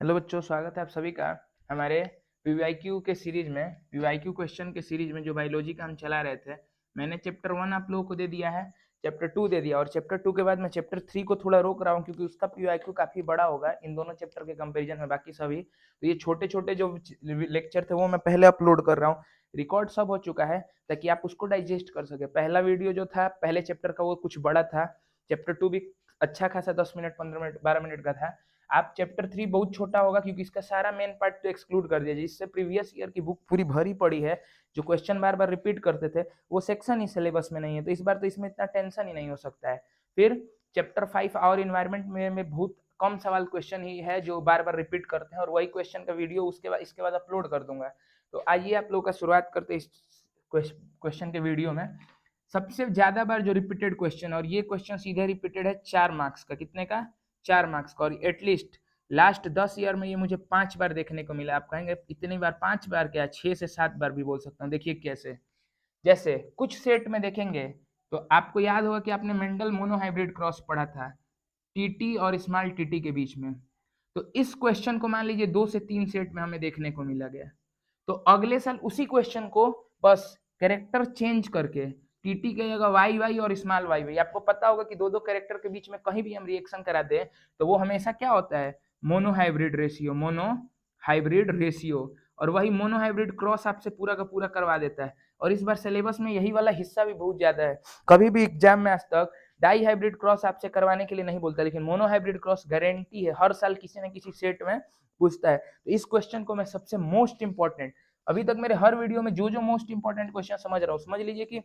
Hello बच्चों, स्वागत है आप सभी का हमारे पीवाईक्यू के सीरीज में, पीवाईक्यू क्वेश्चन के सीरीज में जो बायोलॉजी का हम चला रहे थे। मैंने चैप्टर 1 आप लोगों को दे दिया है, चैप्टर 2 दे दिया और चैप्टर 2 के बाद मैं चैप्टर 3 को थोड़ा रोक रहा हूँ क्योंकि उसका पीवाईक्यू काफी बड़ा होगा इन दोनों चैप्टर के कंपेरिजन में। बाकी सभी तो ये छोटे छोटे जो लेक्चर थे वो मैं पहले अपलोड कर रहा हूँ। रिकॉर्ड सब हो चुका है ताकि आप उसको डाइजेस्ट कर सके। पहला वीडियो जो था पहले चैप्टर का वो कुछ बड़ा था, चैप्टर 2 भी अच्छा खासा 10 मिनट 15 मिनट 12 मिनट का था। आप चैप्टर 3 बहुत छोटा होगा क्योंकि इसका सारा मेन पार्ट तो एक्सक्लूड कर दिया, जिससे प्रीवियस ईयर की बुक पूरी भरी पड़ी है। जो क्वेश्चन बार बार रिपीट करते थे वो सेक्शन ही सिलेबस में नहीं है, तो इस बार तो इसमें इतना टेंशन ही नहीं हो सकता है। फिर चैप्टर 5 और इन्वायरमेंट में बहुत कम सवाल क्वेश्चन ही है जो बार बार रिपीट करते हैं, और वही क्वेश्चन का वीडियो उसके बाद इसके बाद अपलोड कर दूंगा। तो आइए आप लोग का शुरुआत करते इस क्वेश्चन के वीडियो में। सबसे ज्यादा बार जो रिपीटेड क्वेश्चन, और ये क्वेश्चन सीधे रिपीटेड है 4 मार्क्स का। कितने का? 4 मार्क्स का। और एटलीस्ट लास्ट 10 ईयर में ये मुझे 5 बार देखने को मिला। आप कहेंगे इतनी बार? 5 बार क्या, 6 से 7 बार भी बोल सकता हूँ। देखिए कैसे, जैसे कुछ सेट में देखेंगे तो आपको याद होगा कि आपने मेंडल मोनोहाइब्रिड क्रॉस पढ़ा था टीटी और स्मॉल टीटी के बीच में। तो इस क्वेश्चन को मान लीजिए 2 से 3 सेट में हमें देखने को मिला गया। तो अगले साल उसी क्वेश्चन को बस कैरेक्टर चेंज करके टीटी की जगह वाई वाई और स्मॉल वाई वाई, आपको पता होगा कि दो दो कैरेक्टर के बीच में कहीं भी हम रिएक्शन करा दे तो वो हमेशा क्या होता है? Monohybrid ratio, monohybrid ratio. और वही मोनोहाइब्रिड क्रॉस आपसे पूरा का पूरा करवा देता है। और इस बार सिलेबस में यही वाला हिस्सा भी बहुत ज्यादा है। कभी भी एग्जाम में आज तक डाई हाइब्रिड क्रॉस आपसे करवाने के लिए नहीं बोलता, लेकिन मोनोहाइब्रिड क्रॉस गारंटी है, हर साल किसी न किसी सेट में पूछता है। तो इस क्वेश्चन को मैं सबसे मोस्ट इंपॉर्टेंट, अभी तक मेरे हर वीडियो में जो जो मोस्ट इंपॉर्टेंट क्वेश्चन समझ रहा हूँ, समझ लीजिए कि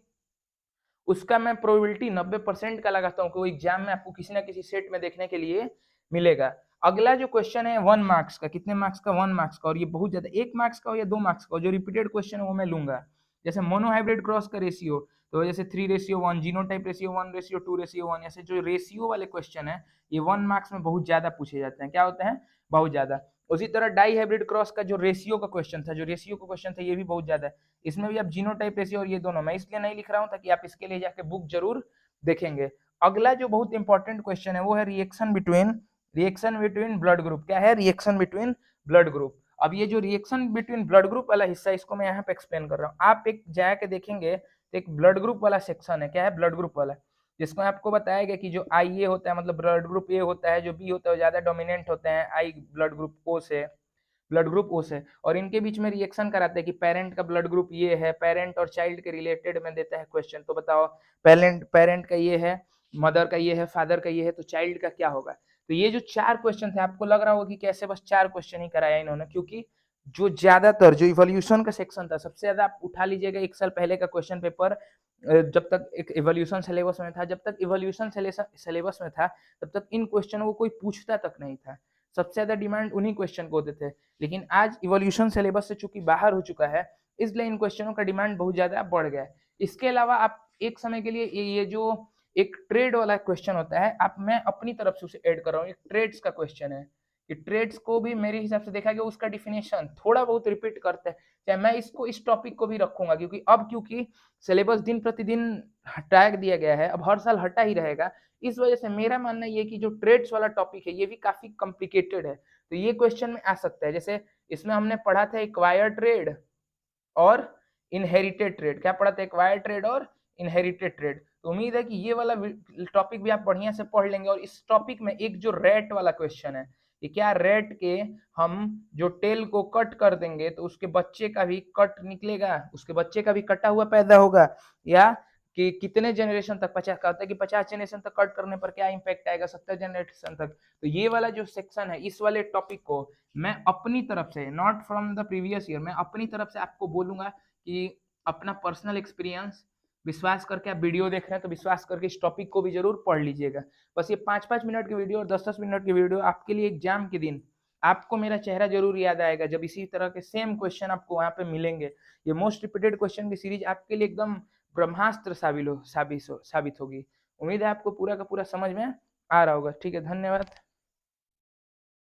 उसका मैं प्रोबेबिलिटी 90% का लगाता हूँ कि वो एग्जाम में आपको किसी ना किसी सेट में देखने के लिए मिलेगा। अगला जो क्वेश्चन है 1 मार्क्स का। कितने मार्क्स का? 1 मार्क्स का। और ये बहुत ज्यादा, 1 मार्क्स का हो या 2 मार्क्स का हो, जो रिपीटेड क्वेश्चन है वो मैं लूंगा। जैसे मोनोहाइब्रिड क्रॉस का रेशियो, तो जैसे 3:1, जीनोटाइप रेशियो 1:2:1, ऐसे जो रेशियो वाले क्वेश्चन है ये 1 मार्क्स में बहुत ज्यादा पूछे जाते हैं। क्या होते हैं? बहुत ज्यादा। उसी तरह डाई हाइब्रिड क्रॉस का जो रेशियो का क्वेश्चन था, ये भी बहुत ज्यादा है। इसमें भी आप जीनोटाइप रेशियो और ये दोनों, मैं इसलिए नहीं लिख रहा हूं ताकि आप इसके लिए जाके बुक जरूर देखेंगे। अगला जो बहुत इंपॉर्टेंट क्वेश्चन है वो है रिएक्शन बिटवीन ब्लड ग्रुप। क्या है? Reaction between blood group. अब ये जो रिएक्शन बिटवीन ब्लड ग्रुप वाला हिस्सा, इसको मैं यहाँ पे एक्सप्लेन कर रहा हूँ। आप एक जाके देखेंगे तो एक ब्लड ग्रुप वाला सेक्शन है। क्या है? ब्लड ग्रुप वाला, जिसको आपको बताया गया कि जो आई ए होता है, मतलब ब्लड ग्रुप ए होता है, जो बी होता है वो ज्यादा डोमिनेंट होते हैं आई ब्लड ग्रुप ओ से, और इनके बीच में रिएक्शन कराते हैं कि पेरेंट का ब्लड ग्रुप ये है, पेरेंट और चाइल्ड के रिलेटेड में देता है क्वेश्चन। तो बताओ, पेरेंट का ये है, मदर का ये है, फादर का ये है, तो चाइल्ड का क्या होगा? तो ये जो 4 क्वेश्चन थे, आपको लग रहा होगा कि कैसे बस 4 क्वेश्चन ही कराया इन्होंने, क्योंकि जो ज्यादातर जो इवोल्यूशन का सेक्शन था सबसे ज्यादा, आप उठा लीजिएगा 1 साल पहले का क्वेश्चन पेपर, जब तक एक इवोल्यूशन सिलेबस में था, जब तक इवोल्यूशन सिलेबस में था तब तक इन क्वेश्चनों को कोई पूछता तक नहीं था। सबसे ज्यादा डिमांड उन्हीं क्वेश्चन को होते थे। लेकिन आज इवोल्यूशन सिलेबस से चूंकि बाहर हो चुका है, इसलिए इन क्वेश्चनों का डिमांड बहुत ज्यादा बढ़ गया है। इसके अलावा आप एक समय के लिए ये जो एक ट्रेड वाला क्वेश्चन होता है, आप, मैं अपनी तरफ से उसे ऐड कर रहा हूँ, एक ट्रेड्स का क्वेश्चन है। कि ट्रेड्स को भी मेरे हिसाब से देखा गया, उसका डिफिनेशन थोड़ा बहुत रिपीट करते हैं। चाहे मैं इसको, इस टॉपिक को भी रखूंगा, क्योंकि सिलेबस दिन प्रतिदिन हटा दिया गया है, अब हर साल हटा ही रहेगा। इस वजह से मेरा मानना ये कि जो ट्रेड्स वाला टॉपिक है ये भी काफी कॉम्प्लिकेटेड है, तो ये क्वेश्चन में आ सकता है। जैसे इसमें हमने पढ़ा था एक्वायर ट्रेड और इनहेरिटेड ट्रेड। क्या पढ़ा था? एक्वायर ट्रेड और इनहेरिटेड ट्रेड। तो उम्मीद है कि ये वाला टॉपिक भी आप बढ़िया से पढ़ लेंगे। और इस टॉपिक में एक जो रेट वाला क्वेश्चन है, कि क्या रेट के हम जो टेल को कट कर देंगे तो उसके बच्चे का भी कट निकलेगा, उसके बच्चे का भी कटा हुआ पैदा होगा, या कि कितने जनरेशन तक, 50 का होता है कि 50 जनरेशन तक कट करने पर क्या इंपैक्ट आएगा, 70 जनरेशन तक। तो ये वाला जो सेक्शन है, इस वाले टॉपिक को मैं अपनी तरफ से, not from the previous year, मैं अपनी तरफ से आपको बोलूंगा कि अपना पर्सनल एक्सपीरियंस, विश्वास करके, आप वीडियो देख रहे हैं तो विश्वास करके इस टॉपिक को भी जरूर पढ़ लीजिएगा। बस ये 5-5 मिनट की वीडियो और 10-10 मिनट की वीडियो आपके लिए एग्जाम के दिन आपको मेरा चेहरा जरूर याद आएगा जब इसी तरह के सेम क्वेश्चन आपको वहां पे मिलेंगे। ये मोस्ट रिपीटेड क्वेश्चन की सीरीज आपके लिए एकदम ब्रह्मास्त्र साबित होगी। उम्मीद है आपको पूरा का पूरा समझ में आ रहा होगा। ठीक है, धन्यवाद।